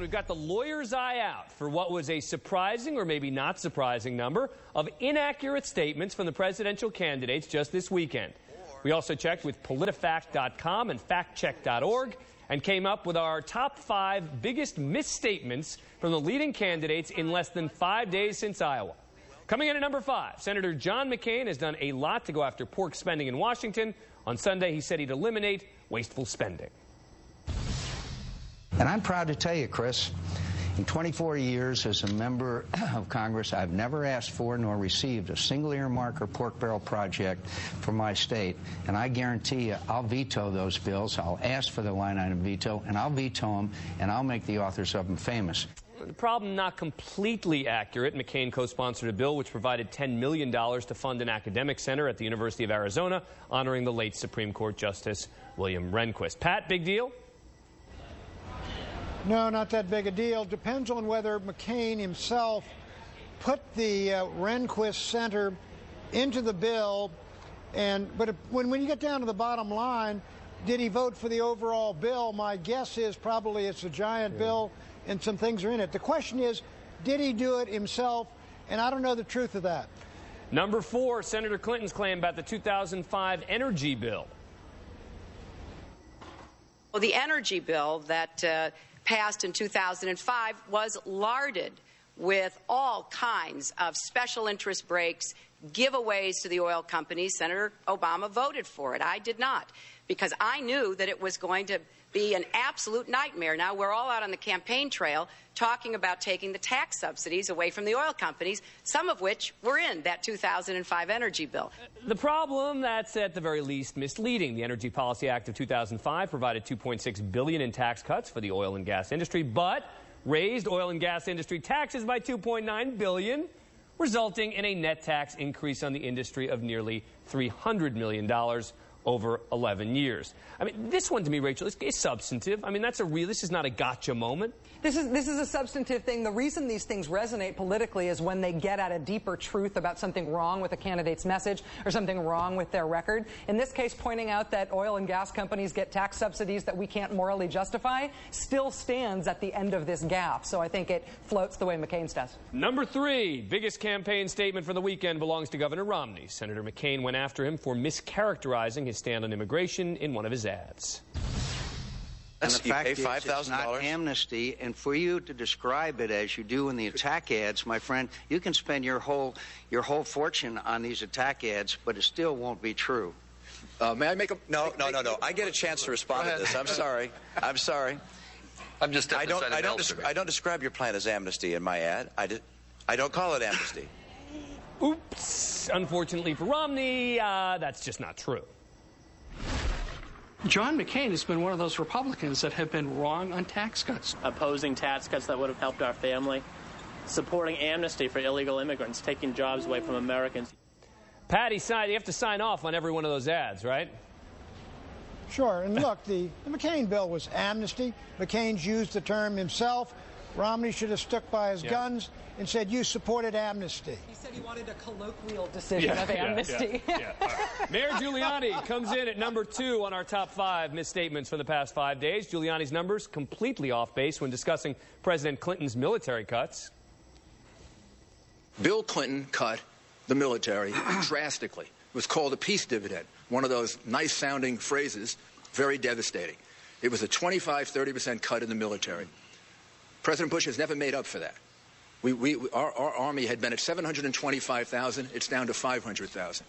We've got the lawyer's eye out for what was a surprising or maybe not surprising number of inaccurate statements from the presidential candidates just this weekend. We also checked with PolitiFact.com and FactCheck.org and came up with our top 5 biggest misstatements from the leading candidates in less than 5 days since Iowa. Coming in at number 5, Senator John McCain has done a lot to go after pork spending in Washington. On Sunday, he said he'd eliminate wasteful spending. And I'm proud to tell you, Chris, in 24 years as a member of Congress, I've never asked for nor received a single earmark or pork barrel project for my state. And I guarantee you, I'll veto those bills. I'll ask for the line item veto, and I'll veto them, and I'll make the authors of them famous. The problem not completely accurate. McCain co-sponsored a bill which provided $10 million to fund an academic center at the University of Arizona, honoring the late Supreme Court Justice William Rehnquist. Pat, big deal? No, not that big a deal. Depends on whether McCain himself put the Rehnquist Center into the bill. But when you get down to the bottom line, did he vote for the overall bill? My guess is probably it's a giant bill and some things are in it. The question is, did he do it himself? And I don't know the truth of that. Number 4, Senator Clinton's claim about the 2005 energy bill. Well, the energy bill that passed in 2005 was larded with all kinds of special interest breaks, giveaways to the oil companies. Senator Obama voted for it. I did not, because I knew that it was going to be an absolute nightmare. Now, we're all out on the campaign trail talking about taking the tax subsidies away from the oil companies, some of which were in that 2005 energy bill. The problem, that's at the very least misleading. The Energy Policy Act of 2005 provided $2.6 billion in tax cuts for the oil and gas industry, but raised oil and gas industry taxes by $2.9 billion, resulting in a net tax increase on the industry of nearly $300 million over 11 years. I mean, this one to me, Rachel, is substantive. I mean, this is not a gotcha moment. This is a substantive thing. The reason these things resonate politically is when they get at a deeper truth about something wrong with a candidate's message or something wrong with their record. In this case, pointing out that oil and gas companies get tax subsidies that we can't morally justify still stands at the end of this gap. So I think it floats the way McCain's does. Number 3, biggest campaign statement for the weekend belongs to Governor Romney. Senator McCain went after him for mischaracterizing his stand on immigration in one of his ads. And the fact is, it's not amnesty, and for you to describe it as you do in the attack ads, my friend, you can spend your whole fortune on these attack ads, but it still won't be true. May I make a... No. I get a chance to respond to this. I'm sorry. I'm just... I don't describe your plan as amnesty in my ad. I don't call it amnesty. Oops. Unfortunately for Romney, that's just not true. John McCain has been one of those Republicans that have been wrong on tax cuts. Opposing tax cuts that would have helped our family. Supporting amnesty for illegal immigrants, taking jobs away from Americans. Pat, you have to sign off on every one of those ads, right? Sure. And look, the McCain bill was amnesty. McCain's used the term himself. Romney should have stuck by his guns and said, you supported amnesty. He said he wanted a colloquial decision of amnesty. Right. Mayor Giuliani comes in at number 2 on our top 5 misstatements from the past 5 days. Giuliani's numbers completely off base when discussing President Clinton's military cuts. Bill Clinton cut the military drastically. It was called a peace dividend, one of those nice-sounding phrases, very devastating. It was a 25-30% cut in the military. President Bush has never made up for that. Our Army had been at 725,000. It's down to 500,000.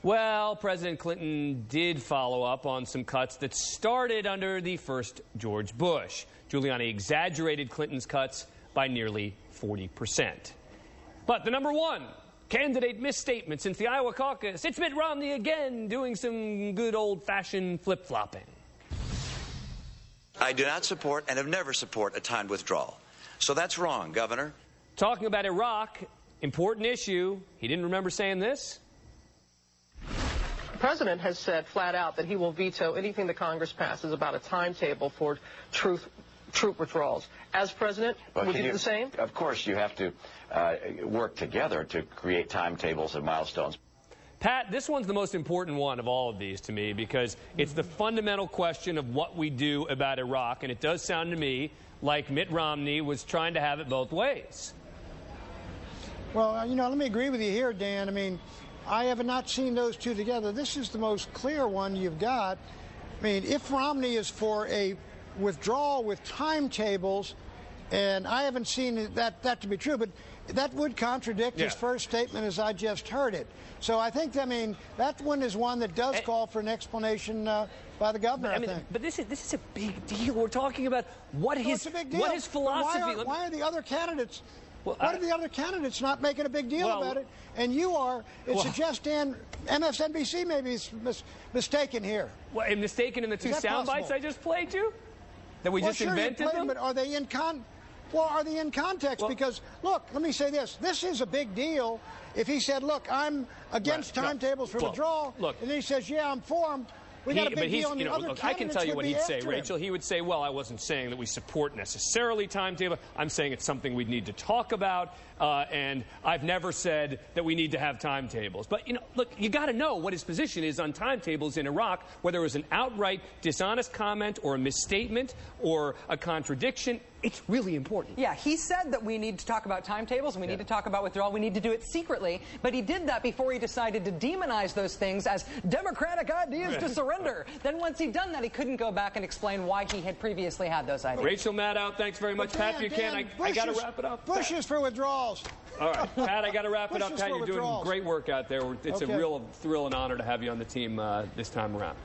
Well, President Clinton did follow up on some cuts that started under the first George Bush. Giuliani exaggerated Clinton's cuts by nearly 40%. But the number 1 candidate misstatement since the Iowa caucus, it's Mitt Romney again doing some good old-fashioned flip-flopping. I do not support and have never support a timed withdrawal. So that's wrong, Governor. Talking about Iraq, important issue. He didn't remember saying this? The president has said flat out that he will veto anything the Congress passes about a timetable for troop withdrawals. As president, would you do the same? Of course, you have to work together to create timetables and milestones. Pat, this one's the most important one of all of these to me because it's the fundamental question of what we do about Iraq, and it does sound to me like Mitt Romney was trying to have it both ways. Well, you know, let me agree with you here, Dan. I mean, I have not seen those two together. This is the most clear one you've got. I mean, if Romney is for a withdrawal with timetables, and I haven't seen that to be true, but that would contradict his first statement as I just heard it. So I think, I mean, that one is one that does call for an explanation by the governor, I think. But this is a big deal. We're talking about what his philosophy. Why are the other candidates? Why are the other candidates not making a big deal about it? And you are. It suggests, Dan, MSNBC maybe is mistaken here. Well, and mistaken in the two sound bites I just played you? That we just invented them? But are they in are they in context? Because, look, let me say this. This is a big deal. If he said, look, I'm against timetables for withdrawal, and then he says, yeah, I'm for them, we got a big deal on the other candidates. I can tell you what he'd say, Rachel. He would say, well, I wasn't saying that we support necessarily timetable. I'm saying it's something we'd need to talk about, and I've never said that we need to have timetables. But, you know, look, you got to know what his position is on timetables in Iraq, whether it was an outright dishonest comment or a misstatement or a contradiction. It's really important. Yeah, he said that we need to talk about timetables and we need to talk about withdrawal. We need to do it secretly. But he did that before he decided to demonize those things as democratic ideas to surrender. Then once he'd done that, he couldn't go back and explain why he had previously had those ideas. Rachel Maddow, thanks very much. Pat Buchanan, I got to wrap it up. Bush is for withdrawals. All right, Pat, I got to wrap it up. Pat, you're doing great work out there. It's a real thrill and honor to have you on the team this time around.